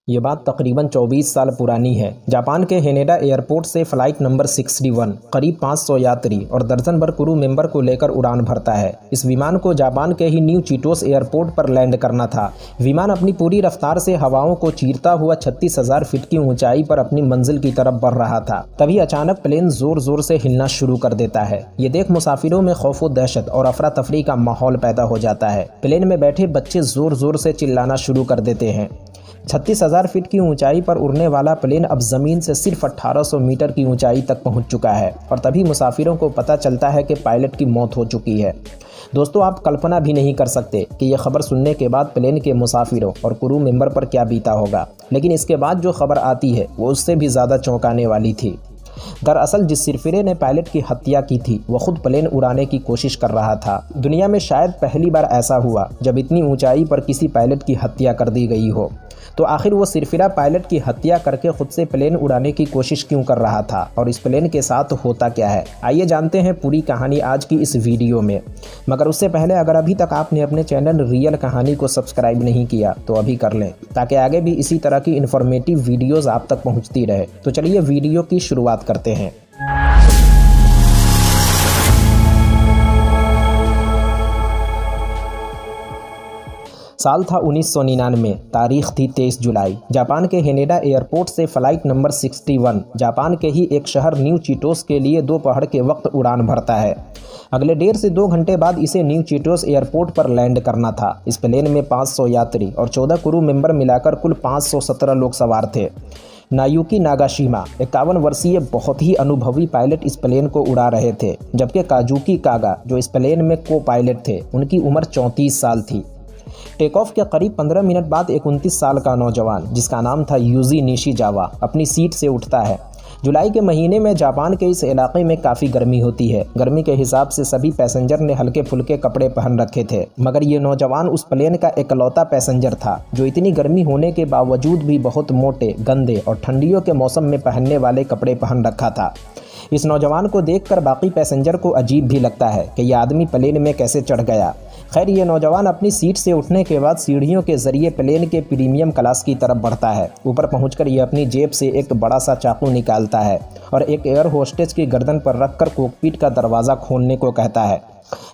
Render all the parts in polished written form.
ये बात तकरीबन 24 साल पुरानी है। जापान के हेनेडा एयरपोर्ट से फ्लाइट नंबर 61 करीब 500 यात्री और दर्जन भर क्रू मेंबर को लेकर उड़ान भरता है। इस विमान को जापान के ही न्यू चिटोस एयरपोर्ट पर लैंड करना था। विमान अपनी पूरी रफ्तार से हवाओं को चीरता हुआ 36,000 फीट की ऊंचाई पर अपनी मंजिल की तरफ बढ़ रहा था। तभी अचानक प्लेन जोर जोर से हिलना शुरू कर देता है। ये देख मुसाफिरों में खौफ व दहशत और अफरा तफरी का माहौल पैदा हो जाता है। प्लेन में बैठे बच्चे जोर जोर से चिल्लाना शुरू कर देते हैं। 36,000 फीट की ऊंचाई पर उड़ने वाला प्लेन अब ज़मीन से सिर्फ 1800 मीटर की ऊंचाई तक पहुंच चुका है और तभी मुसाफिरों को पता चलता है कि पायलट की मौत हो चुकी है। दोस्तों, आप कल्पना भी नहीं कर सकते कि यह खबर सुनने के बाद प्लेन के मुसाफिरों और क्रू मेंबर पर क्या बीता होगा। लेकिन इसके बाद जो खबर आती है वो उससे भी ज़्यादा चौंकाने वाली थी। दरअसल जिस सिरफिरे ने पायलट की हत्या की थी वो खुद प्लेन उड़ाने की कोशिश कर रहा था। दुनिया में शायद पहली बार ऐसा हुआ जब इतनी ऊंचाई पर किसी पायलट की हत्या कर दी गई हो। तो आखिर वो सिरफिरा पायलट की हत्या करके खुद से प्लेन उड़ाने की कोशिश क्यों कर रहा था और इस प्लेन के साथ होता क्या है, आइए जानते हैं पूरी कहानी आज की इस वीडियो में। मगर उससे पहले अगर अभी तक आपने अपने चैनल रियल कहानी को सब्सक्राइब नहीं किया तो अभी कर लें ताकि आगे भी इसी तरह की इन्फॉर्मेटिव वीडियोज़ आप तक पहुँचती रहे। तो चलिए वीडियो की शुरुआत करते हैं। साल था 1999, तारीख थी 23 जुलाई। जापान के हेनेडा एयरपोर्ट से फ्लाइट नंबर 61 जापान के ही एक शहर न्यू चिटोस के लिए दोपहर के वक्त उड़ान भरता है। अगले 1.5 से 2 घंटे बाद इसे न्यू चिटोस एयरपोर्ट पर लैंड करना था। इस प्लेन में 500 यात्री और 14 क्रू मेंबर मिलाकर कुल 517 लोग सवार थे। नायुकी नागाशिमा 51 वर्षीय बहुत ही अनुभवी पायलट इस प्लेन को उड़ा रहे थे, जबकि काजुकी कागा जो इस प्लेन में को पायलट थे उनकी उम्र 34 साल थी। टेक ऑफ के करीब 15 मिनट बाद एक 29 साल का नौजवान जिसका नाम था यूजी निशिजावा अपनी सीट से उठता है। जुलाई के महीने में जापान के इस इलाके में काफ़ी गर्मी होती है। गर्मी के हिसाब से सभी पैसेंजर ने हल्के फुल्के कपड़े पहन रखे थे, मगर ये नौजवान उस प्लेन का इकलौता पैसेंजर था जो इतनी गर्मी होने के बावजूद भी बहुत मोटे, गंदे और ठंडियों के मौसम में पहनने वाले कपड़े पहन रखा था। इस नौजवान को देखकर बाकी पैसेंजर को अजीब भी लगता है कि यह आदमी प्लेन में कैसे चढ़ गया। खैर, ये नौजवान अपनी सीट से उठने के बाद सीढ़ियों के जरिए प्लेन के प्रीमियम क्लास की तरफ बढ़ता है। ऊपर पहुंचकर ये अपनी जेब से एक बड़ा सा चाकू निकालता है और एक एयर होस्टेस की गर्दन पर रखकर कॉकपिट का दरवाज़ा खोलने को कहता है।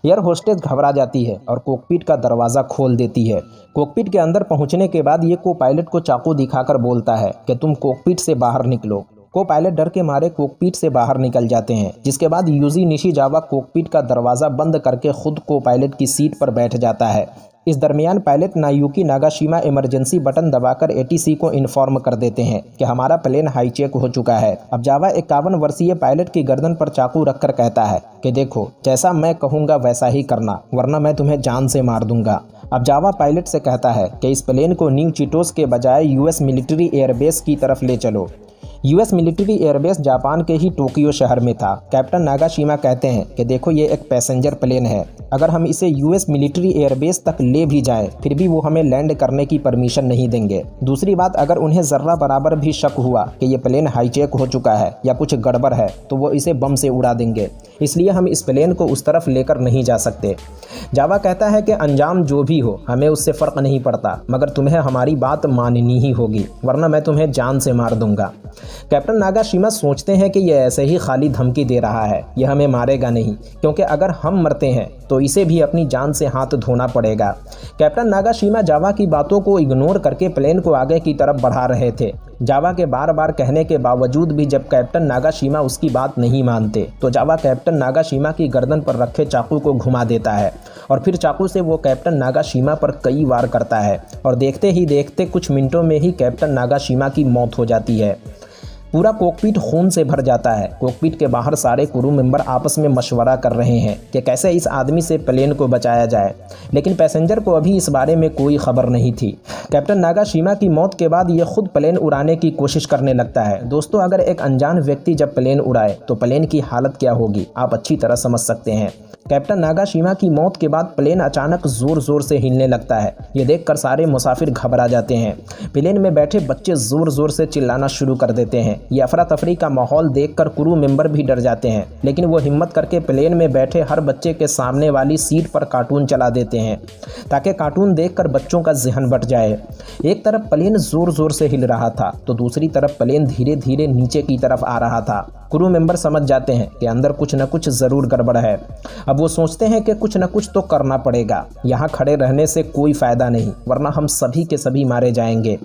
एयर होस्टेस घबरा जाती है और कॉकपिट का दरवाज़ा खोल देती है। कॉकपिट के अंदर पहुंचने के बाद ये को पायलट को चाकू दिखाकर बोलता है कि तुम कॉकपिट से बाहर निकलो। को पायलट डर के मारे कॉकपिट से बाहर निकल जाते हैं, जिसके बाद यूजी निशिजावा कॉकपिट का दरवाज़ा बंद करके खुद को पायलट की सीट पर बैठ जाता है। इस दरमियान पायलट नायुकी नागाशिमा इमरजेंसी बटन दबाकर एटीसी को इन्फॉर्म कर देते हैं कि हमारा प्लेन हाईचेक हो चुका है। अब जावा 51 वर्षीय पायलट की गर्दन पर चाकू रखकर कहता है कि देखो, जैसा मैं कहूँगा वैसा ही करना, वरना मैं तुम्हें जान से मार दूंगा। अब जावा पायलट से कहता है कि इस प्लेन को न्यू चिटोस के बजाय यूएस मिलिट्री एयरबेस की तरफ ले चलो। यूएस मिलिट्री एयरबेस जापान के ही टोक्यो शहर में था। कैप्टन नागाशिमा कहते हैं कि देखो, ये एक पैसेंजर प्लेन है, अगर हम इसे यूएस मिलिट्री एयरबेस तक ले भी जाएं फिर भी वो हमें लैंड करने की परमिशन नहीं देंगे। दूसरी बात, अगर उन्हें ज़र्रा बराबर भी शक हुआ कि ये प्लेन हाईचेक हो चुका है या कुछ गड़बड़ है तो वो इसे बम से उड़ा देंगे, इसलिए हम इस प्लेन को उस तरफ लेकर नहीं जा सकते। जावा कहता है कि अंजाम जो भी हो हमें उससे फ़र्क नहीं पड़ता, मगर तुम्हें हमारी बात माननी ही होगी, वरना मैं तुम्हें जान से मार दूंगा। कैप्टन नागाशिमा सोचते हैं कि यह ऐसे ही खाली धमकी दे रहा है, यह हमें मारेगा नहीं, क्योंकि अगर हम मरते हैं तो इसे भी अपनी जान से हाथ धोना पड़ेगा। कैप्टन नागाशिमा जावा की बातों को इग्नोर करके प्लेन को आगे की तरफ बढ़ा रहे थे। जावा के बार बार कहने के बावजूद भी जब कैप्टन नागाशिमा उसकी बात नहीं मानते तो जावा कैप्टन नागाशिमा की गर्दन पर रखे चाकू को घुमा देता है और फिर चाकू से वो कैप्टन नागाशिमा पर कई वार करता है और देखते ही देखते कुछ मिनटों में ही कैप्टन नागाशिमा की मौत हो जाती है। पूरा कॉकपिट खून से भर जाता है। कॉकपिट के बाहर सारे क्रू मेंबर आपस में मशवरा कर रहे हैं कि कैसे इस आदमी से प्लेन को बचाया जाए, लेकिन पैसेंजर को अभी इस बारे में कोई खबर नहीं थी। कैप्टन नागाशिमा की मौत के बाद ये खुद प्लेन उड़ाने की कोशिश करने लगता है। दोस्तों, अगर एक अनजान व्यक्ति जब प्लेन उड़ाए तो प्लेन की हालत क्या होगी आप अच्छी तरह समझ सकते हैं। कैप्टन नागाशिमा की मौत के बाद प्लेन अचानक जोर जोर से हिलने लगता है। ये देखकर सारे मुसाफिर घबरा जाते हैं। प्लेन में बैठे बच्चे जोर जोर से चिल्लाना शुरू कर देते हैं ये अफरा तफरी का माहौल देखकर क्रू मेंबर भी डर जाते हैं, लेकिन वो हिम्मत करके प्लेन में बैठे हर बच्चे के सामने वाली सीट पर कार्टून चला देते हैं ताकि कार्टून देखकर बच्चों का जहन बट जाए। एक तरफ प्लेन जोर जोर से हिल रहा था तो दूसरी तरफ प्लेन धीरे धीरे नीचे की तरफ आ रहा था। क्रू मेंबर समझ जाते हैं कि अंदर कुछ न कुछ ज़रूर गड़बड़ है। अब वो सोचते हैं कि कुछ न कुछ तो करना पड़ेगा, यहाँ खड़े रहने से कोई फ़ायदा नहीं वरना हम सभी के सभी मारे जाएंगे।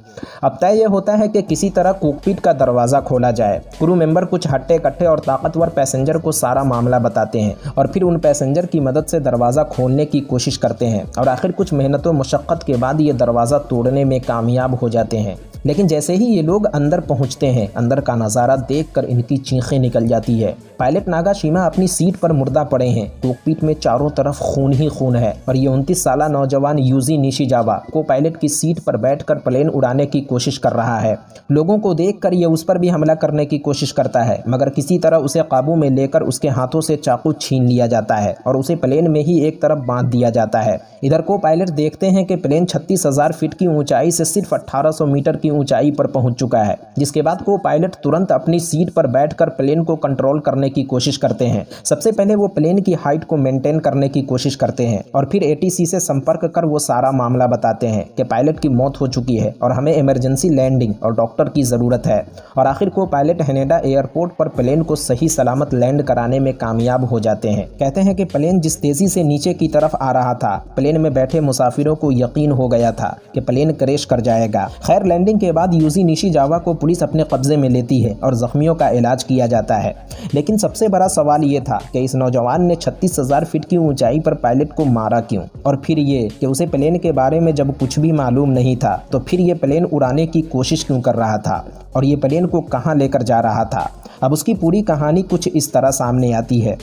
अब तय यह होता है कि किसी तरह कॉकपिट का दरवाज़ा खोला जाए। क्रू मेंबर कुछ हट्टे कट्टे और ताकतवर पैसेंजर को सारा मामला बताते हैं और फिर उन पैसेंजर की मदद से दरवाज़ा खोलने की कोशिश करते हैं और आखिर कुछ मेहनत व मशक्क़त के बाद ये दरवाज़ा तोड़ने में कामयाब हो जाते हैं। लेकिन जैसे ही ये लोग अंदर पहुंचते हैं, अंदर का नज़ारा देखकर इनकी चीखें निकल जाती है। पायलट नागाशिमा अपनी सीट पर मुर्दा पड़े हैं। कॉकपिट में चारों तरफ खून ही खून है और ये 29 साला नौजवान यूजी निशिजावा को पायलट की सीट पर बैठकर प्लेन उड़ाने की कोशिश कर रहा है। लोगों को देखकर ये उस पर भी हमला करने की कोशिश करता है, मगर किसी तरह उसे काबू में लेकर उसके हाथों से चाकू छीन लिया जाता है और उसे प्लेन में ही एक तरफ बांध दिया जाता है। इधर को पायलट देखते हैं कि प्लेन 36,000 फीट की ऊंचाई से सिर्फ 1800 मीटर की ऊंचाई पर पहुंच चुका है, जिसके बाद को पायलट तुरंत अपनी सीट पर बैठकर प्लेन को कंट्रोल करने की कोशिश करते हैं। सबसे पहले वो प्लेन की हाइट को मेंटेन करने की कोशिश करते हैं और फिर एटीसी से संपर्क कर वो सारा मामला बताते हैं कि पायलट की मौत हो चुकी है और हमें इमरजेंसी लैंडिंग और डॉक्टर की ज़रूरत है। और आखिर को पायलट हैनेडा एयरपोर्ट पर प्लेन को सही सलामत लैंड कराने में कामयाब हो जाते हैं। कहते हैं कि प्लेन जिस तेज़ी से नीचे की तरफ आ रहा था, प्लेन में बैठे मुसाफिरों को यकीन हो गया था कि प्लेन क्रैश कर जाएगा। खैर, लैंडिंग के बाद यूजी निशिजावा को पुलिस अपने कब्जे में लेती है और जख्मियों का इलाज किया जाता है। लेकिन सबसे बड़ा सवाल ये था कि इस नौजवान ने 36,000 फीट की ऊंचाई पर पायलट को मारा क्यों, और फिर ये कि उसे प्लेन के बारे में जब कुछ भी मालूम नहीं था तो फिर ये प्लेन उड़ाने की कोशिश क्यों कर रहा था और ये प्लेन को कहाँ लेकर जा रहा था। अब उसकी पूरी कहानी कुछ इस तरह सामने आती है।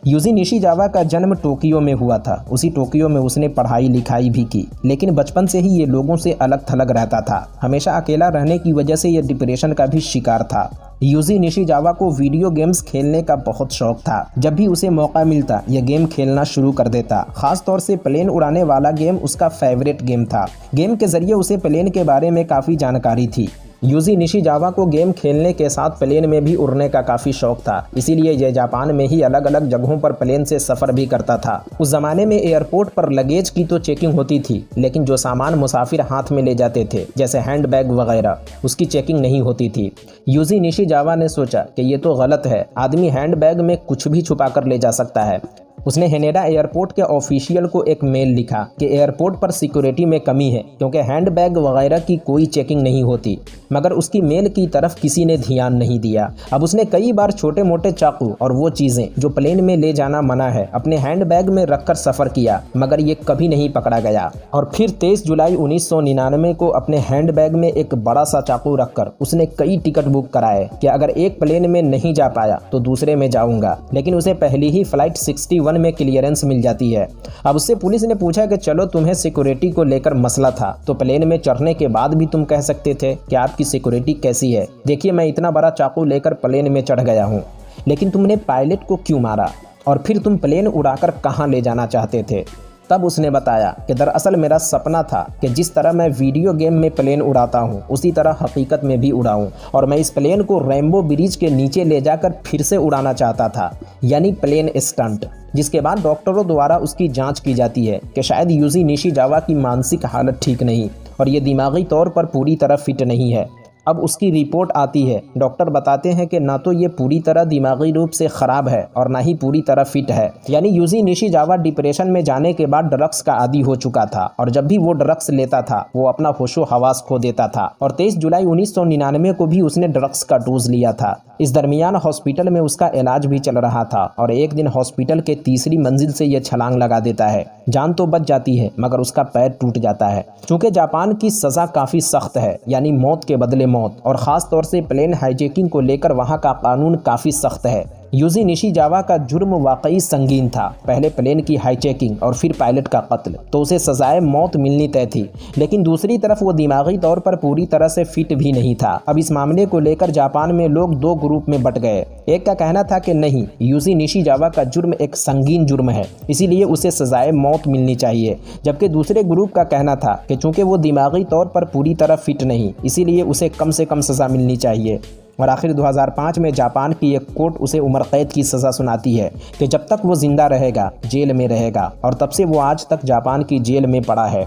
यूजी निशिजावा का जन्म टोक्यो में हुआ था। उसी टोक्यो में उसने पढ़ाई लिखाई भी की, लेकिन बचपन से ही ये लोगों से अलग थलग रहता था। हमेशा अकेला रहने की वजह से ये डिप्रेशन का भी शिकार था। यूजी निशिजावा को वीडियो गेम्स खेलने का बहुत शौक था। जब भी उसे मौका मिलता ये गेम खेलना शुरू कर देता। खास तौर से प्लेन उड़ाने वाला गेम उसका फेवरेट गेम था। गेम के जरिए उसे प्लेन के बारे में काफ़ी जानकारी थी। यूजी निशिजावा को गेम खेलने के साथ प्लेन में भी उड़ने का काफ़ी शौक था, इसीलिए यह जापान में ही अलग अलग जगहों पर प्लेन से सफ़र भी करता था। उस ज़माने में एयरपोर्ट पर लगेज की तो चेकिंग होती थी, लेकिन जो सामान मुसाफिर हाथ में ले जाते थे जैसे हैंड बैग वगैरह, उसकी चेकिंग नहीं होती थी। यूजी निशिजावा ने सोचा कि ये तो गलत है, आदमी हैंड बैग में कुछ भी छुपा कर ले जा सकता है। उसने हैनेडा एयरपोर्ट के ऑफिशियल को एक मेल लिखा कि एयरपोर्ट पर सिक्योरिटी में कमी है क्योंकि हैंड बैग वगैरह की कोई चेकिंग नहीं होती, मगर उसकी मेल की तरफ किसी ने ध्यान नहीं दिया। अब उसने कई बार छोटे मोटे चाकू और वो चीज़ें जो प्लेन में ले जाना मना है अपने हैंड बैग में रखकर सफ़र किया, मगर ये कभी नहीं पकड़ा गया। और फिर 23 जुलाई 1999 को अपने हैंड बैग में एक बड़ा सा चाकू रखकर उसने कई टिकट बुक कराए कि अगर एक प्लेन में नहीं जा पाया तो दूसरे में जाऊंगा, लेकिन उसे पहली ही फ्लाइट 61 में क्लियरेंस मिल जाती है। अब उससे पुलिस ने पूछा कि चलो तुम्हें सिक्योरिटी को लेकर मसला था, तो प्लेन में चढ़ने के बाद भी तुम कह सकते थे कि आपकी सिक्योरिटी कैसी है। देखिए, मैं इतना बड़ा चाकू लेकर प्लेन में चढ़ गया हूँ, लेकिन तुमने पायलट को क्यों मारा और फिर तुम प्लेन उड़ाकर कहाँ ले जाना चाहते थे। तब उसने बताया कि दरअसल मेरा सपना था कि जिस तरह मैं वीडियो गेम में प्लेन उड़ाता हूँ उसी तरह हकीकत में भी उड़ाऊँ, और मैं इस प्लेन को रेनबो ब्रिज के नीचे ले जाकर फिर से उड़ाना चाहता था, यानी प्लेन स्टंट। जिसके बाद डॉक्टरों द्वारा उसकी जांच की जाती है कि शायद यूजी निशिजावा की मानसिक हालत ठीक नहीं और ये दिमागी तौर पर पूरी तरह फिट नहीं है। अब उसकी रिपोर्ट आती है। डॉक्टर बताते हैं कि ना तो ये पूरी तरह दिमागी रूप से ख़राब है और ना ही पूरी तरह फिट है, यानी यूजी निशिजावा डिप्रेशन में जाने के बाद ड्रग्स का आदी हो चुका था और जब भी वो ड्रग्स लेता था वो अपना होशो हवास खो देता था। और 23 जुलाई 1999 को भी उसने ड्रग्स का डोज लिया था। इस दरमियान हॉस्पिटल में उसका इलाज भी चल रहा था और एक दिन हॉस्पिटल के तीसरी मंजिल से यह छलांग लगा देता है। जान तो बच जाती है मगर उसका पैर टूट जाता है। चूँकि जापान की सज़ा काफ़ी सख्त है, यानी मौत के बदले मौत, और ख़ास तौर से प्लेन हाईजैकिंग को लेकर वहाँ का कानून काफ़ी सख्त है। यूजी निशिजावा का जुर्म वाकई संगीन था, पहले प्लेन की हाईजैकिंग और फिर पायलट का कत्ल, तो उसे सजाए मौत मिलनी तय थी। लेकिन दूसरी तरफ वो दिमागी तौर पर पूरी तरह से फिट भी नहीं था। अब इस मामले को लेकर जापान में लोग दो ग्रुप में बट गए। एक का कहना था कि नहीं, यूजी निशिजावा का जुर्म एक संगीन जुर्म है, इसीलिए उसे सजाए मौत मिलनी चाहिए, जबकि दूसरे ग्रुप का कहना था कि चूंकि वो दिमागी तौर पर पूरी तरह फिट नहीं, इसीलिए उसे कम से कम सज़ा मिलनी चाहिए। और आखिर 2005 में जापान की एक कोर्ट उसे उम्र कैद की सज़ा सुनाती है कि जब तक वो जिंदा रहेगा जेल में रहेगा, और तब से वो आज तक जापान की जेल में पड़ा है।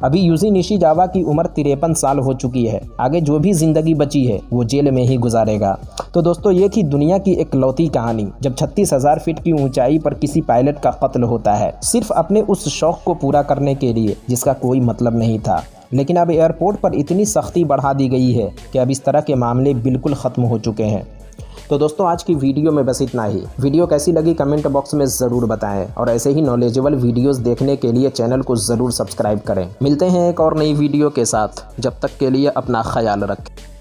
अभी यूजी निशिजावा की उम्र 53 साल हो चुकी है। आगे जो भी ज़िंदगी बची है वो जेल में ही गुजारेगा। तो दोस्तों, ये थी दुनिया की एक लौती कहानी जब 36,000 फीट की ऊंचाई पर किसी पायलट का कत्ल होता है, सिर्फ अपने उस शौक को पूरा करने के लिए जिसका कोई मतलब नहीं था। लेकिन अब एयरपोर्ट पर इतनी सख्ती बढ़ा दी गई है कि अब इस तरह के मामले बिल्कुल ख़त्म हो चुके हैं। तो दोस्तों, आज की वीडियो में बस इतना ही। वीडियो कैसी लगी कमेंट बॉक्स में ज़रूर बताएं, और ऐसे ही नॉलेजेबल वीडियोस देखने के लिए चैनल को ज़रूर सब्सक्राइब करें। मिलते हैं एक और नई वीडियो के साथ, जब तक के लिए अपना ख्याल रखें।